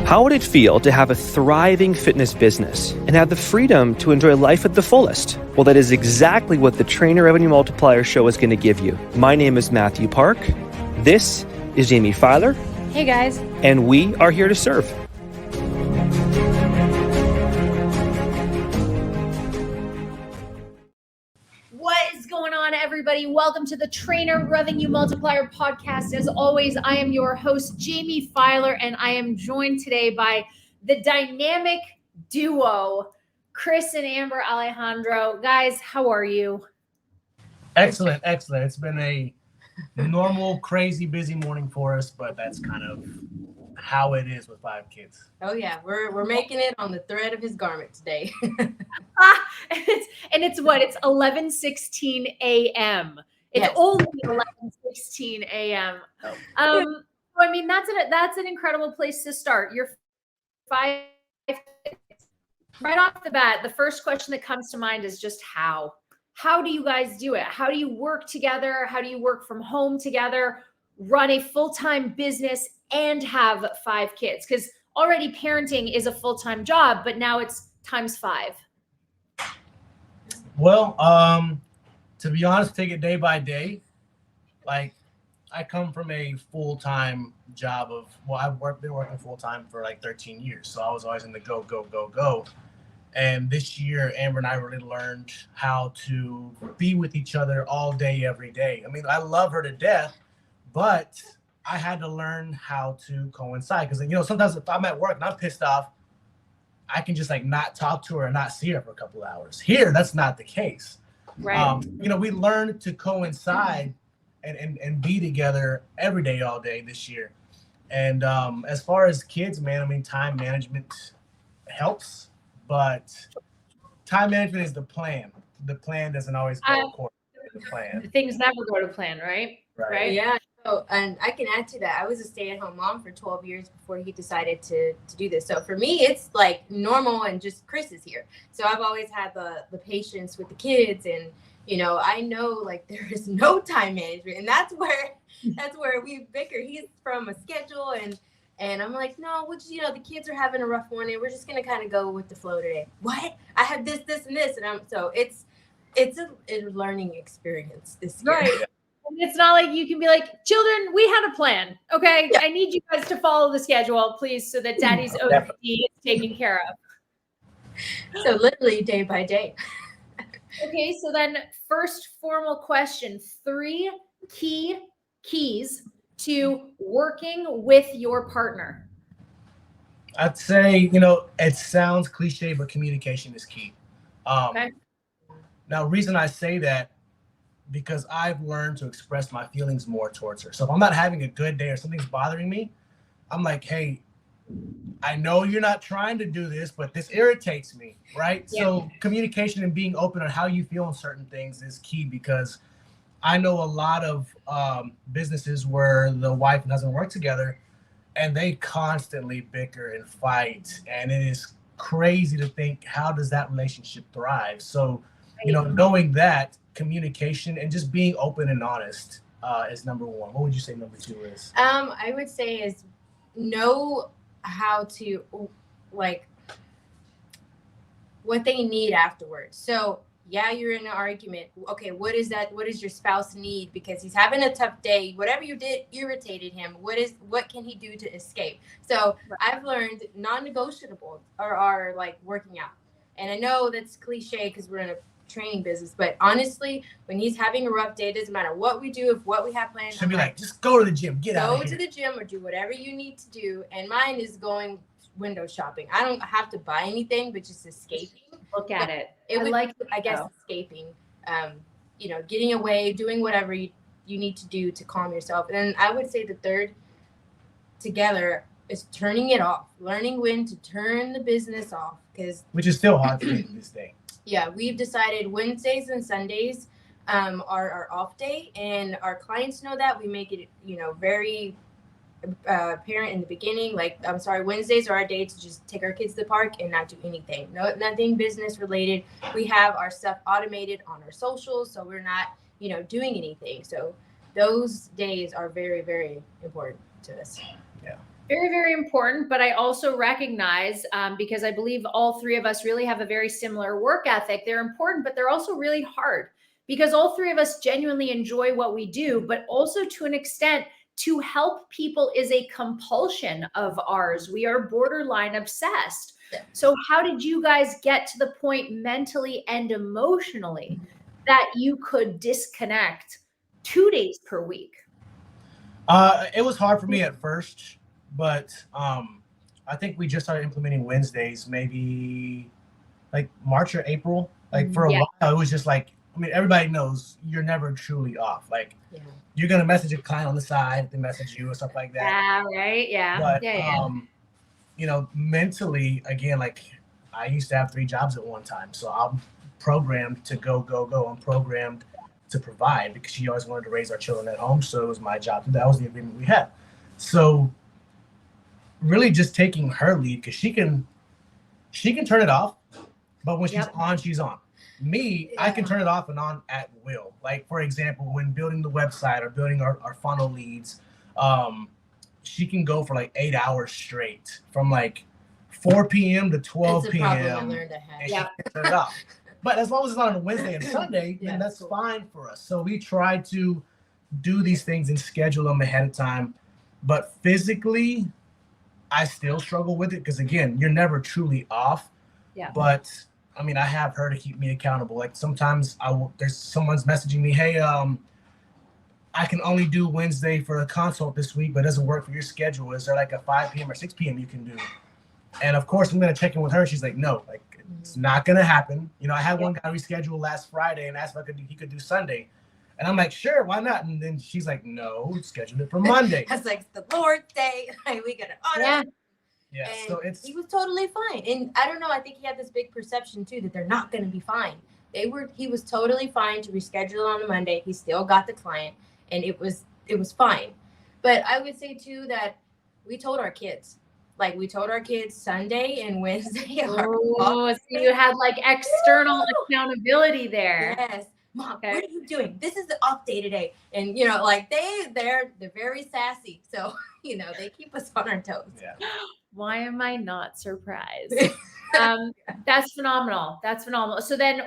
How would it feel to have a thriving fitness business and have the freedom to enjoy life at the fullest? Well, that is exactly what the Trainer Revenue Multiplier Show is going to give you. My name is Mathew Park. This is Jaime Filer. Hey guys. And we are here to serve. What is going on, everybody? Welcome to the Trainer Revenue Multiplier Podcast. As always, I am your host, Jaime Filer, and I am joined today by the dynamic duo, Chris and Amber Alejandro. Guys, how are you? Excellent. It's been a normal, crazy, busy morning for us, but that's kind of how it is with 5 kids. Oh yeah, we're making it on the thread of his garment today. It's 11:16 a.m. It's Yes. only 11:16 a.m. I mean, that's an incredible place to start. You're 5 right off the bat. The first question that comes to mind is just how. How do you guys do it? How do you work together? How do you work from home together, run a full-time business, and have 5 kids? Because already parenting is a full-time job, but now it's times 5. Well, to be honest, take it day by day. Like, I come from a full-time job I've been working full-time for like 13 years. So I was always in the go. And this year, Amber and I really learned how to be with each other all day, every day. I mean, I love her to death, but I had to learn how to coincide. Because, sometimes if I'm at work and I'm pissed off, I can just like not talk to her and not see her for a couple of hours. Here, that's not the case. Right. We learned to coincide and be together every day, all day this year. And as far as kids, man, I mean, time management helps, but time management is the plan. The plan doesn't always go according to the plan. Things never go to plan, right? Right. Yeah. So, and I can add to that. I was a stay-at-home mom for 12 years before he decided to do this. So for me, it's like normal, and just Chris is here. So I've always had the patience with the kids, and I know like there is no time management, and that's where we bicker. He's from a schedule, and I'm like, no, the kids are having a rough one, and we're just gonna kind of go with the flow today. What? I have this, and this, and it's a learning experience this year. Right. And it's not like you can be like, children, we had a plan. Okay. Yeah. I need you guys to follow the schedule, please, so that daddy's OCD is taken care of. So literally day by day. Okay. So then first formal question, 3 keys to working with your partner. I'd say, it sounds cliche, but communication is key. Okay. Now, reason I say that, because I've learned to express my feelings more towards her. So if I'm not having a good day or something's bothering me, I'm like, hey, I know you're not trying to do this, but this irritates me, right? Yeah. So communication and being open on how you feel on certain things is key, because I know a lot of businesses where the wife and husband work together and they constantly bicker and fight. And it is crazy to think, how does that relationship thrive? So, knowing that, communication and just being open and honest is number 1. What would you say number 2 is? I would say is know how to, like, what they need afterwards. So yeah, you're in an argument. Okay, what is that? What does your spouse need? Because he's having a tough day. Whatever you did irritated him. What can he do to escape? So I've learned non-negotiable are like working out. And I know that's cliche because we're in a training business, but honestly, when he's having a rough day, it doesn't matter what we do, if what we have planned. Should be like, just go to the gym, go to the gym, or do whatever you need to do. And mine is going window shopping. I don't have to buy anything, but just escaping. Look at it. I guess escaping, getting away, doing whatever you need to do to calm yourself. And I would say the third together is turning it off, learning when to turn the business off, which is still hard to do this day. Yeah, we've decided Wednesdays and Sundays are our off day, and our clients know that. We make it, very apparent in the beginning. Like, Wednesdays are our day to just take our kids to the park and not do anything. Nothing business related. We have our stuff automated on our socials, so we're not, doing anything. So those days are very, very important to us. Yeah. Very, very important. But I also recognize, because I believe all three of us really have a very similar work ethic, they're important, but they're also really hard because all three of us genuinely enjoy what we do, but also to an extent, to help people is a compulsion of ours. We are borderline obsessed. So how did you guys get to the point mentally and emotionally that you could disconnect 2 days per week? It was hard for me at first, but I think we just started implementing Wednesdays, maybe like March or April. Like for a while, it was just like, I mean, everybody knows you're never truly off. Like you're gonna message a client on the side, they message you or stuff like that. Yeah, right. Yeah. But yeah. Mentally, again, like I used to have 3 jobs at one time, so I'm programmed to go. I'm programmed to provide because she always wanted to raise our children at home, so it was my job. That was the agreement we had. So really, just taking her lead because she can turn it off, but when she's on, she's on. Me, I can turn it off and on at will. Like for example, when building the website or building our funnel leads, she can go for like 8 hours straight from like 4 p.m. to 12 p.m. and she can turn it off. But as long as it's not on a Wednesday and Sunday, then that's fine for us. So we try to do these things and schedule them ahead of time. But physically, I still struggle with it because, again, you're never truly off. Yeah. But, I mean, I have her to keep me accountable. Like sometimes there's someone's messaging me, hey, I can only do Wednesday for a consult this week, but it doesn't work for your schedule. Is there like a 5 p.m. or 6 p.m. you can do? And, of course, I'm going to check in with her. She's like, no, like, it's not going to happen. I had one guy reschedule last Friday and asked if he could do Sunday. And I'm like, sure, why not? And then she's like, no, schedule it for Monday. I was like, the Lord's Day. We got to honor. Yeah. And so he was totally fine. And I don't know, I think he had this big perception too that they're not going to be fine. He was totally fine to reschedule on a Monday. He still got the client and it was fine. But I would say too that we told our kids. Like we told our kids Sunday and Wednesday. So you had like external accountability there. Yes. Mom, what are you doing? This is the off day today. And like they're very sassy. So, they keep us on our toes. Yeah. Why am I not surprised? That's phenomenal. That's phenomenal. So then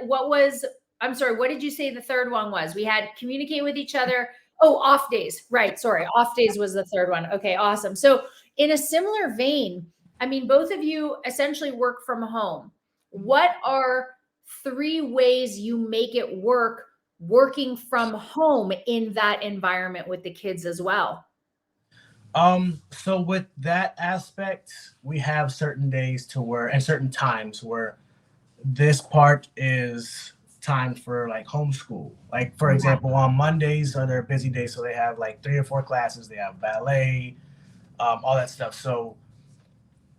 I'm sorry, what did you say the third one was? We had communicate with each other. Oh, off days. Right. Sorry. Off days was the third one. Okay. Awesome. So in a similar vein, I mean, both of you essentially work from home. What are 3 ways you make it work working from home in that environment with the kids as well? So with that aspect, we have certain days and certain times where this part is time for like homeschool. Like for example, on Mondays are their busy days. So they have like 3 or 4 classes, they have ballet, all that stuff. So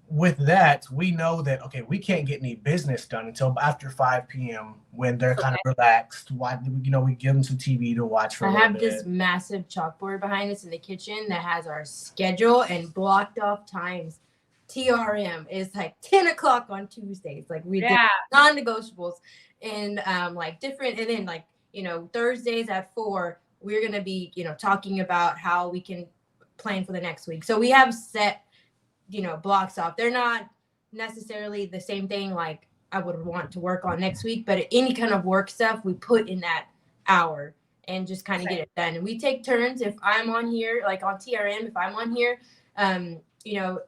with that, we know that, okay, we can't get any business done until after 5 p.m. when they're kind of relaxed. We give them some TV to watch for a little bit. I have this massive chalkboard behind us in the kitchen that has our schedule and blocked off times. TRM is like 10 o'clock on Tuesdays. Like we did non-negotiables and like different. And then like, Thursdays at 4, we're going to be, talking about how we can plan for the next week. So we have set blocks off. They're not necessarily the same thing like I would want to work on next week, but any kind of work stuff we put in that hour and just kind of get it done. And we take turns. If I'm on here, like on TRM, if I'm on here,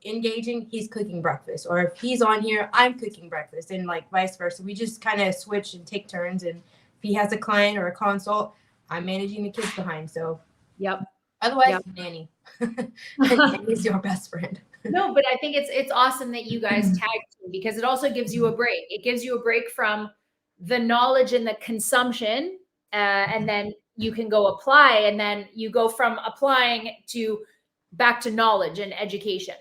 engaging, he's cooking breakfast, or if he's on here, I'm cooking breakfast, and like vice versa. We just kind of switch and take turns. And if he has a client or a consult, I'm managing the kids behind. So otherwise, nanny. Nanny's your best friend. No, but I think it's awesome that you guys tag team because it also gives you a break. It gives you a break from the knowledge and the consumption, and then you can go apply, and then you go from applying to back to knowledge and education.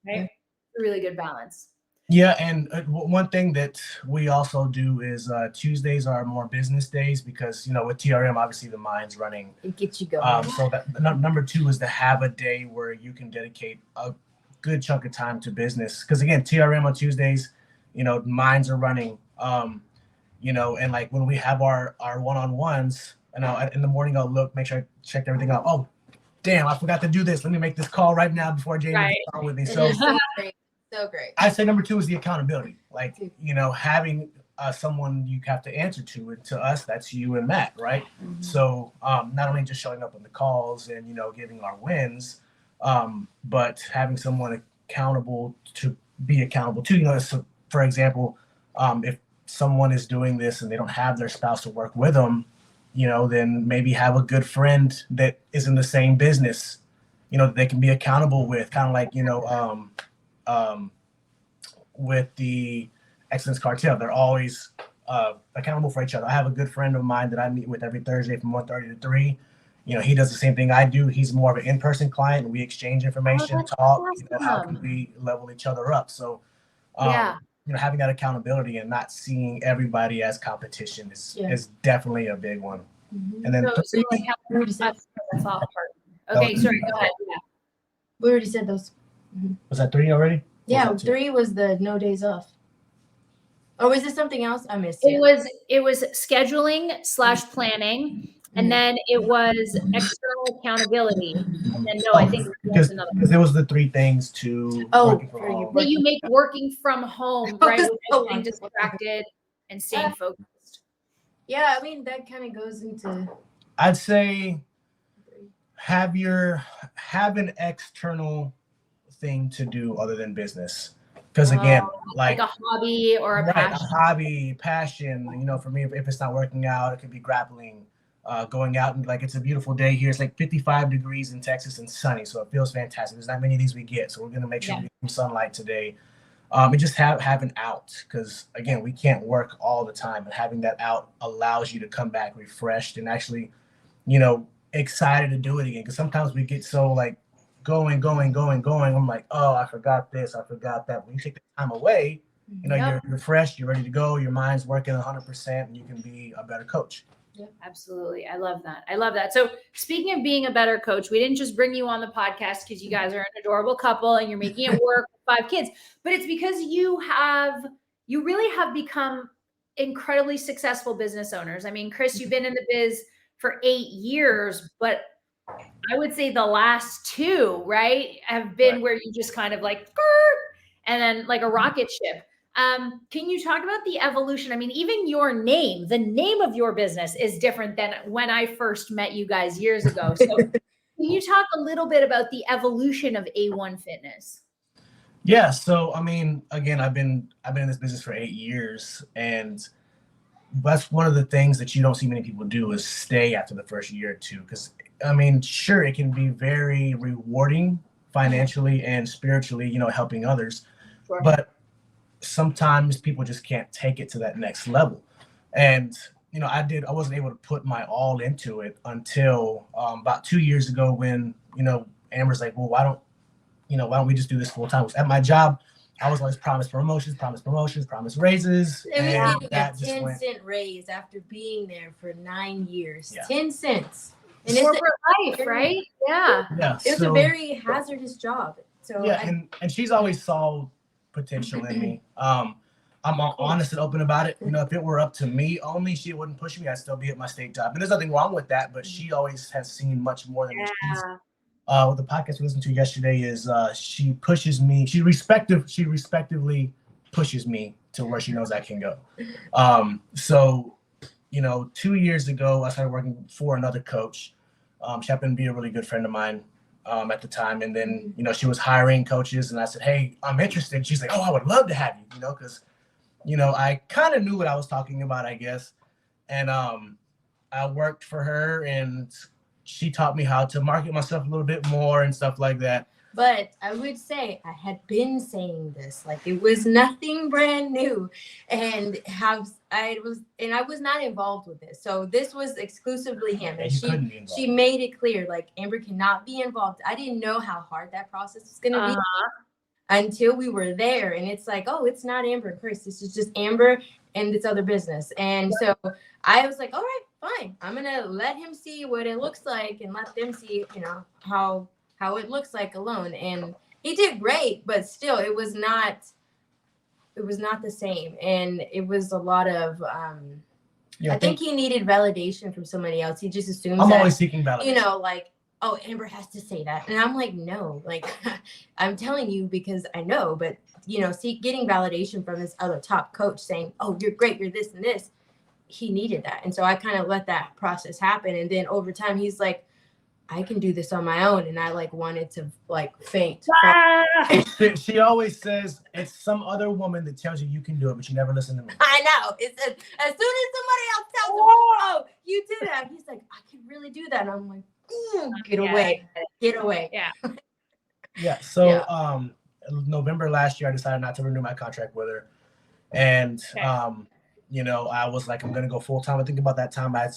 Right? A really good balance. Yeah, and one thing that we also do is Tuesdays are more business days because, with TRM, obviously the mind's running. It gets you going. So that number 2 is to have a day where you can dedicate a good chunk of time to business. Because again, TRM on Tuesdays, minds are running. And like when we have our one-on-ones, in the morning I'll make sure I checked everything out. Oh, damn, I forgot to do this. Let me make this call right now before Jamie gets on with me. So, so great. So great. I'd say number 2 is the accountability. Like, having someone you have to answer to. And to us, that's you and Matt, right? Mm-hmm. So not only just showing up on the calls and, giving our wins, but having someone accountable to be accountable to. So for example, if someone is doing this and they don't have their spouse to work with them, then maybe have a good friend that is in the same business, that they can be accountable with, kind of like, with the Excellence Cartel. They're always accountable for each other. I have a good friend of mine that I meet with every Thursday from 1:30 to 3. He does the same thing I do. He's more of an in-person client. We exchange information, talk, awesome. How can we level each other up? So, having that accountability and not seeing everybody as competition is definitely a big one. Mm-hmm. And then that's all part. Okay, sorry, go ahead. Yeah. We already said those. Mm-hmm. Was that 3 already? Yeah, 3 was the no days off. Or was this something else? I missed it. It was scheduling / planning, and then it was external accountability. And then I think there's another. Because there was the 3 things to working from home. That you make working from home, right? Without getting distracted and staying focused. Yeah, I mean that kind of goes into. I'd say have an external thing to do other than business. Because again, like a hobby or a passion. A hobby, passion. For me, if it's not working out, it could be grappling, going out and it's a beautiful day here. It's like 55 degrees in Texas and sunny, so it feels fantastic. There's not many of these we get, so we're gonna make sure we get some sunlight today. And just have an out, because again, we can't work all the time, and having that out allows you to come back refreshed and actually, excited to do it again. Because sometimes we get so going. I'm like, oh, I forgot this, I forgot that. When you take the time away, you're fresh, you're ready to go, your mind's working 100%, and you can be a better coach. Yep, absolutely. I love that. So speaking of being a better coach, we didn't just bring you on the podcast because you guys are an adorable couple and you're making it work with 5 kids, but it's because you really have become incredibly successful business owners. I mean, Chris, you've been in the biz for 8 years, but I would say the last 2, right, have been where you just kind of and then like a rocket ship. Can you talk about the evolution? I mean, even the name of your business is different than when I first met you guys years ago. So can you talk a little bit about the evolution of A1 Fitness? Yeah. So, I mean, again, I've been in this business for 8 years, and that's one of the things that you don't see many people do is stay after the first year or 2. Because, I mean, sure, it can be very rewarding financially and spiritually, helping others, sure. But sometimes people just can't take it to that next level. And, I wasn't able to put my all into it until about 2 years ago when, Amber's like, well, why don't we just do this full time? At my job, I was always promised promotions, promised raises. And we getting a 10-cent raise after being there for 9 years. Yeah. 10 cents. And corporate life, right? Yeah. It's a very hazardous job. So and she's always saw potential in me. I'm honest and open about it. If it were up to me only, she wouldn't push me. I'd still be at my state job. And there's nothing wrong with that, but she always has seen much more than she's. What the podcast we listened to yesterday is she pushes me. She respectively pushes me to where she knows I can go. So 2 years ago, I started working for another coach. She happened to be a really good friend of mine at the time. And then, she was hiring coaches, and I said, hey, I'm interested. She's like, oh, I would love to have you, because, I kind of knew what I was talking about, I guess. And I worked for her, and she taught me how to market myself a little bit more and stuff like that. But I would say I had been saying this, it was nothing brand new, and I was not involved with this. So this was exclusively him. And she made it clear, Amber cannot be involved. I didn't know how hard that process was going to be until we were there. And it's oh, it's not Amber and Chris. This is just Amber and this other business. And so I was like, all right, fine. I'm going to let him see what it looks like and let them see, how it looks like alone. And he did great, but still it was not the same. And it was a lot of I think he needed validation from somebody else. He just assumes I'm always seeking validation. oh, Amber has to say that. And I'm like, no, like, I'm telling you because I know, but, you know, getting validation from this other top coach saying, oh, you're great, you're this and this. He needed that. And so I kind of let that process happen. And then over time, he's like, I can do this on my own. And I like wanted to like faint. She always says it's some other woman that tells you you can do it, but you never listen to me. I know. It's as soon as somebody else tells him, oh, you did that. He's like, I can really do that. And I'm like, get away. Get away. Yeah. Yeah. So November last year, I decided not to renew my contract with her. And you know, I was like, I'm gonna go full time. I think about that time I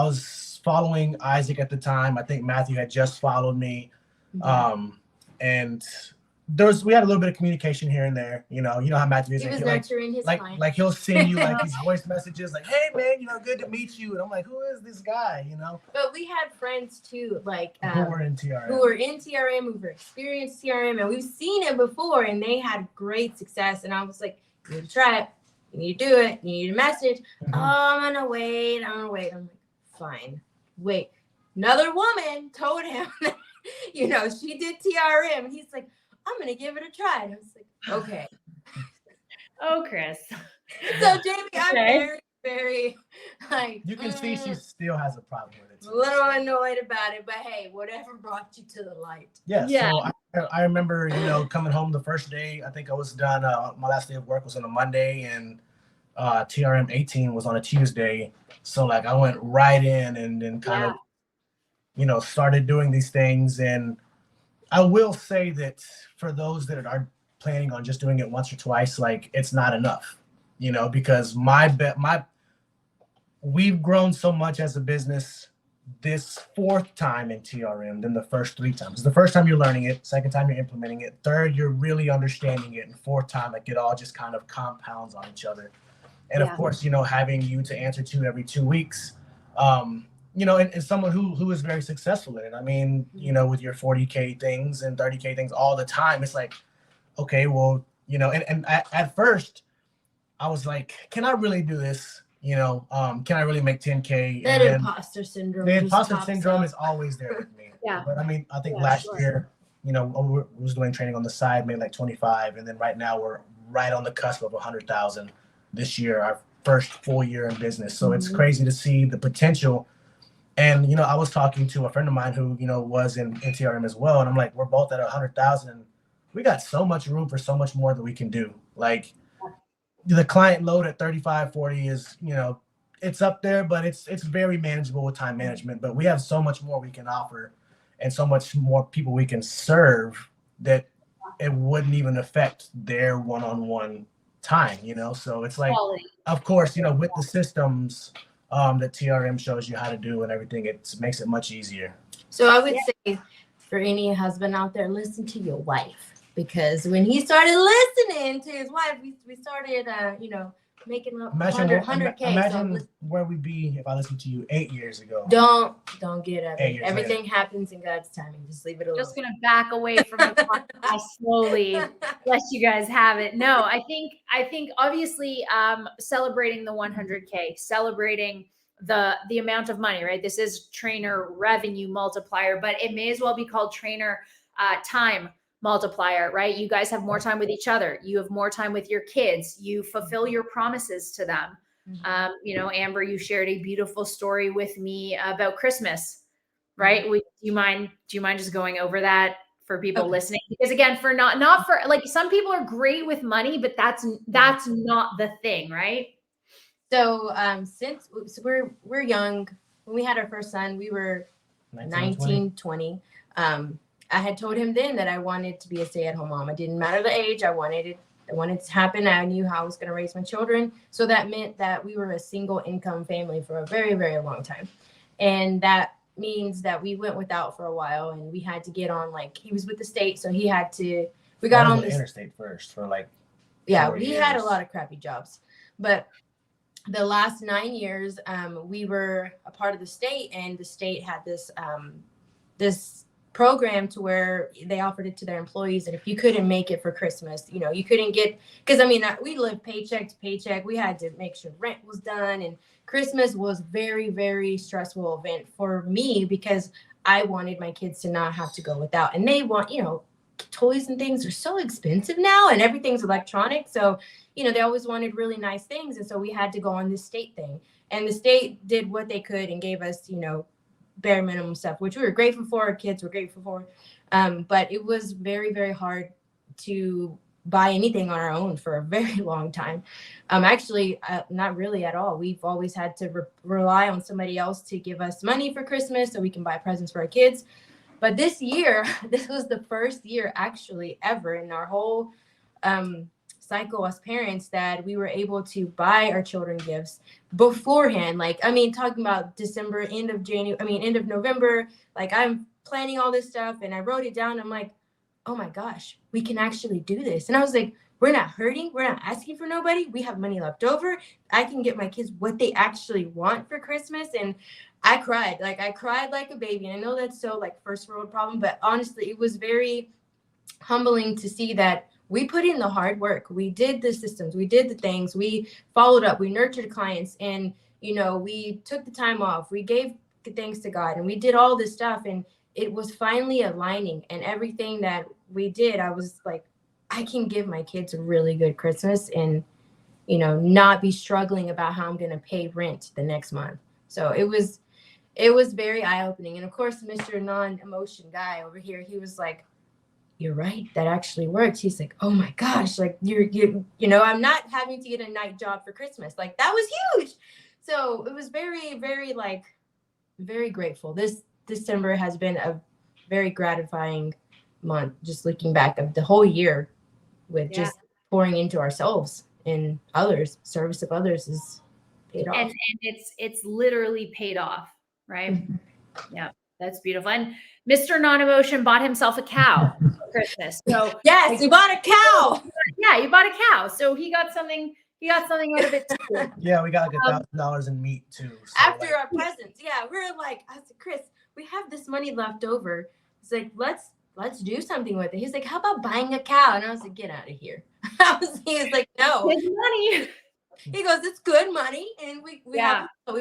was following Isaac at the time. I think Matthew had just followed me. And we had a little bit of communication here and there. You know how Matthew is. He was nurturing his client. Like he'll send you like these voice messages like, hey man, you know, good to meet you. And I'm like, who is this guy? You know? But we had friends too, like who were in TRM. Who were experienced TRM, and we've seen it before and they had great success. And I was like, you need to try it, you need to do it, you need a message. Oh, I'm gonna wait. I'm like, fine. Wait. Another woman told him that, you know, she did TRM. And he's like, I'm going to give it a try. And I was like, okay. Oh, Chris. So, Jamie, I'm very, very, like. You can see she still has a problem with it. A little annoyed about it, but hey, whatever brought you to the light. Yeah. So I remember, you know, coming home the first day. I think I was done. My last day of work was on a Monday, and TRM 18 was on a Tuesday. So like I went right in and then kind of, you know, started doing these things. And I will say that for those that are planning on just doing it once or twice, like it's not enough, you know, because we've grown so much as a business this fourth time in TRM than the first three times. The first time you're learning it, second time you're implementing it, third you're really understanding it, and fourth time like it all just kind of compounds on each other. And of course, you know, having you to answer to every 2 weeks, you know, and someone who is very successful in it. I mean, you know, with your 40K things and 30K things all the time, it's like, okay, well, you know, and at first I was like, can I really do this? You know, can I really make 10K? That imposter syndrome. The imposter syndrome is always there with me. But I mean, I think last year, you know, we was doing training on the side, made like 25. And then right now we're right on the cusp of 100,000 this year, our first full year in business. So it's crazy to see the potential. And, you know, I was talking to a friend of mine who, you know, was in TRM as well. And I'm like, we're both at 100,000. And we got so much room for so much more that we can do. Like the client load at 35, 40 is, you know, it's up there, but it's very manageable with time management. But we have so much more we can offer and so much more people we can serve that it wouldn't even affect their one-on-one time, you know? So it's like, quality. Of course, you know, with the systems that TRM shows you how to do and everything, it makes it much easier. So I would say for any husband out there, listen to your wife, because when he started listening to his wife, we started, you know, making up 100K. Imagine where we'd be if I listened to you 8 years ago. Don't get up. Everything happens in God's timing. Just leave it alone. Just gonna back away from the podcast slowly, let you guys have it. No, I think obviously celebrating the 100K, celebrating the amount of money, right? This is trainer revenue multiplier, but it may as well be called trainer time multiplier, right? You guys have more time with each other. You have more time with your kids. You fulfill your promises to them. You know, Amber, you shared a beautiful story with me about Christmas, right? Do you mind just going over that for people listening? Because again, for not for like, some people are great with money, but that's not the thing, right? So since we're young, when we had our first son, we were 19, 20. I had told him then that I wanted to be a stay-at-home mom. It didn't matter the age. I wanted it to happen. I knew how I was going to raise my children. So that meant that we were a single income family for a very, very long time. And that means that we went without for a while, and we had to get on, like, he was with the state. So we got on the interstate first for like 4 years. Had a lot of crappy jobs, but the last 9 years, we were a part of the state, and the state had this program to where they offered it to their employees. And if you couldn't make it for Christmas, you know, you couldn't get, because I mean, we lived paycheck to paycheck. We had to make sure rent was done. And Christmas was very, very stressful event for me because I wanted my kids to not have to go without. And they want, you know, toys and things are so expensive now and everything's electronic. So, you know, they always wanted really nice things. And so we had to go on this state thing. And the state did what they could and gave us, you know, bare minimum stuff, which we were grateful for. Our kids were grateful for. But it was very, very hard to buy anything on our own for a very long time. Actually, not really at all. We've always had to rely on somebody else to give us money for Christmas so we can buy presents for our kids. But this year, this was the first year actually ever in our whole cycle as parents that we were able to buy our children gifts beforehand. Like, I mean, talking about December, end of November, like I'm planning all this stuff and I wrote it down. I'm like, oh my gosh, we can actually do this. And I was like, we're not hurting. We're not asking for nobody. We have money left over. I can get my kids what they actually want for Christmas. And I cried like a baby. And I know that's so like first world problem, but honestly, it was very humbling to see that we put in the hard work. We did the systems, we did the things, we followed up, we nurtured clients, and, you know, we took the time off, we gave thanks to God, and we did all this stuff. And it was finally aligning, and everything that we did, I was like, I can give my kids a really good Christmas and, you know, not be struggling about how I'm going to pay rent the next month. So it was very eye-opening. And of course, Mr. Non-emotion guy over here, he was like, you're right, that actually works. He's like, oh my gosh, like you know, I'm not having to get a night job for Christmas. Like that was huge. So it was very, very, like, very grateful. This December has been a very gratifying month, just looking back of the whole year with just pouring into ourselves and others. Service of others is paid off. And it's literally paid off, right? Mm-hmm. Yeah, that's beautiful. And Mr. Non-Emotion bought himself a cow for Christmas. So yes, he bought a cow. Yeah, he bought a cow. So he got something out of it too. Yeah, we got like $1,000 in meat too. So after our presents. Yeah, we're like, I said, Chris, we have this money left over. It's like, let's do something with it. He's like, how about buying a cow? And I was like, get out of here. He was like, no. It's money. He goes, it's good money. And we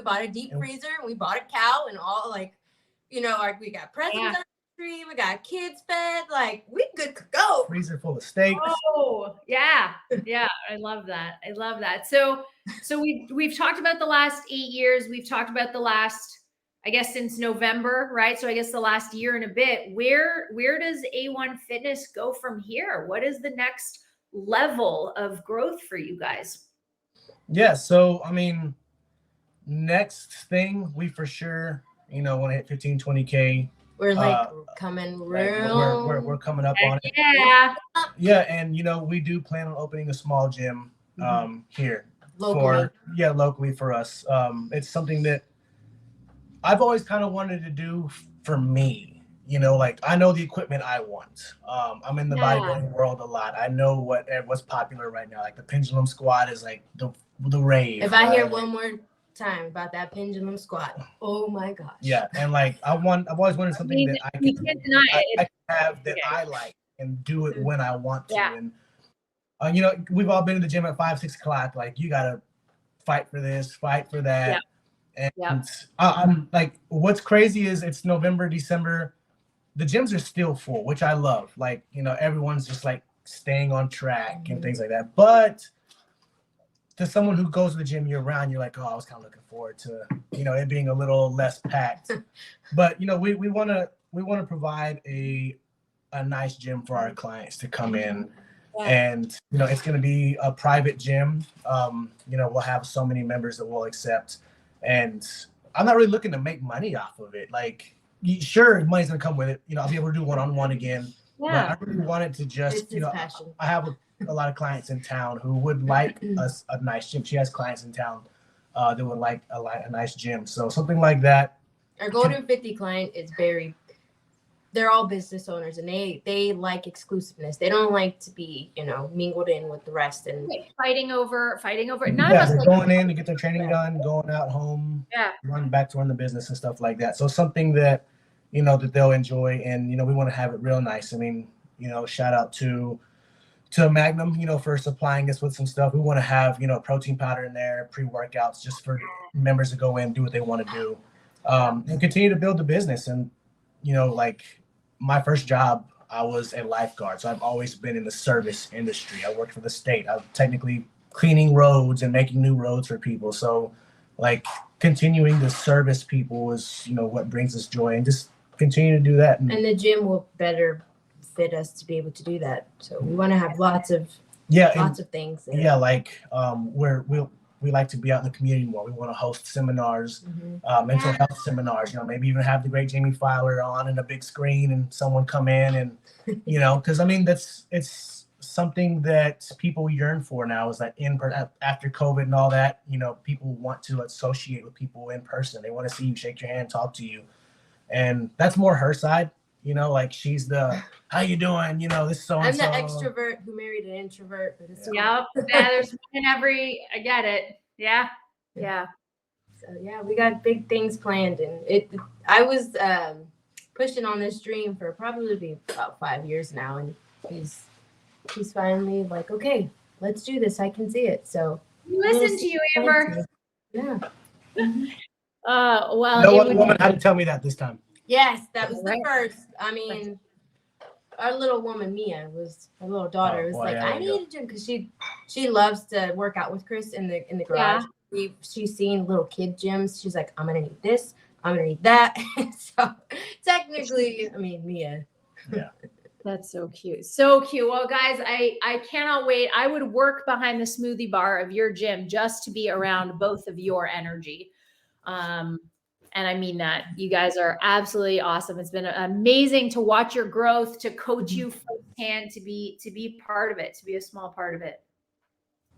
bought a deep freezer and we bought a cow and all, like, you know, we got presents on the tree, we got kids fed, like we good to go. Freezer full of steaks. Oh, yeah. Yeah. I love that. So we've talked about the last 8 years. We've talked about the last, I guess, since November, right? So I guess the last year and a bit. Where does A1 Fitness go from here? What is the next level of growth for you guys? Yeah. So, I mean, next thing we for sure, you know, want to hit 15, 20K. We're like coming real. We're coming up on it. Yeah. Yeah. And, you know, we do plan on opening a small gym here. Locally. Locally for us. It's something that I've always kind of wanted to do for me. You know, like I know the equipment I want. I'm in the bodybuilding world a lot. I know what's popular right now. Like the pendulum squat is like the rave. If I hear one more time about that pendulum squat, oh my gosh. Yeah, and like I've always wanted something that I can have that I like and do it when I want to. Yeah. And you know, we've all been in the gym at 5-6 o'clock. Like you gotta fight for this, fight for that. Yeah. And I'm like, what's crazy is it's November, December. The gyms are still full, which I love. Like, you know, everyone's just like staying on track and things like that. But to someone who goes to the gym year round, you're like, oh, I was kind of looking forward to, you know, it being a little less packed. But, you know, we want to provide a nice gym for our clients to come in. Yeah. And, you know, it's going to be a private gym. You know, we'll have so many members that we'll accept. And I'm not really looking to make money off of it. Like, sure, money's going to come with it. You know, I'll be able to do one-on-one again. Yeah. But I really wanted to just, you know, passion. I have a lot of clients in town who would like a nice gym. She has clients in town that would like a nice gym. So something like that. Our Golden 50 client is they're all business owners and they like exclusiveness. They don't like to be, you know, mingled in with the rest and fighting over. They're going in to get their training done, going out home, run back to run the business and stuff like that. So something that, that they'll enjoy. And, we want to have it real nice. I mean, shout out to Magnum, for supplying us with some stuff. We want to have, protein powder in there, pre-workouts, just for members to go in, do what they want to do, and continue to build the business. And, like my first job, I was a lifeguard. So I've always been in the service industry. I worked for the state. I'm technically cleaning roads and making new roads for people. So like continuing to service people is, what brings us joy, and just continue to do that. And the gym will better fit us to be able to do that. So we want to have lots of things there. Yeah, like we like to be out in the community more. We want to host seminars, mental health seminars, maybe even have the great Jaime Filer on in a big screen and someone come in and, because I mean, it's something that people yearn for now, is that after COVID and all that, people want to associate with people in person. They want to see you, shake your hand, talk to you. And that's more her side, like she's the, how you doing? This so-and-so. I'm the extrovert who married an introvert. But it's Yep. There's one in every, I get it. Yeah. Yeah. So yeah, we got big things planned, and I was pushing on this dream for probably about 5 years now, and he's finally like, okay, let's do this. I can see it. So listen to you, Amber. Yeah. Well, no other woman had to tell me that this time. Yes, that was the first. I mean, our little woman Mia our little daughter was like, I need to, because she loves to work out with Chris in the garage. Yeah. She's seen little kid gyms. She's like, I'm gonna need this, I'm gonna need that. So technically, I mean, Mia. Yeah. That's so cute. So cute. Well, guys, I cannot wait. I would work behind the smoothie bar of your gym just to be around both of your energy. And I mean that. You guys are absolutely awesome. It's been amazing to watch your growth, to coach you firsthand, to be part of it, to be a small part of it.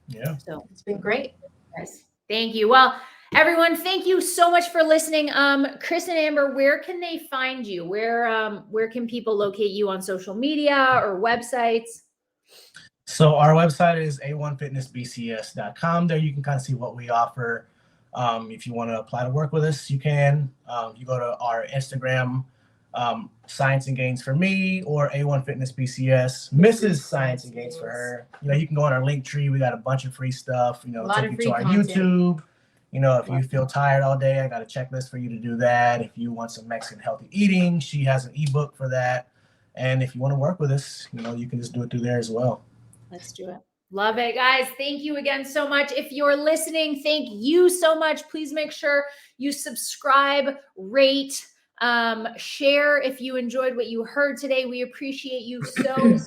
Yeah. So it's been great. Guys, thank you. Well, everyone, thank you so much for listening. Chris and Amber, where can they find you? Where can people locate you on social media or websites? So our website is a1fitnessbcs.com. There you can kind of see what we offer. If you want to apply to work with us, you can. You go to our Instagram, Science and Gains for me, or A1 Fitness BCS, Mrs. Science and Gains for her. You can go on our link tree. We got a bunch of free stuff. Take you to our content. YouTube. If you feel tired all day, I got a checklist for you to do that. If you want some Mexican healthy eating, she has an ebook for that. And if you want to work with us, you can just do it through there as well. Let's do it. Love it, guys. Thank you again so much. If you're listening, thank you so much. Please make sure you subscribe, rate, share if you enjoyed what you heard today. We appreciate you so much.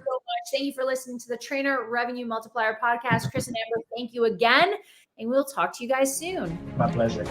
Thank you for listening to the Trainer Revenue Multiplier Podcast. Chris and Amber, thank you again, and we'll talk to you guys soon. My pleasure.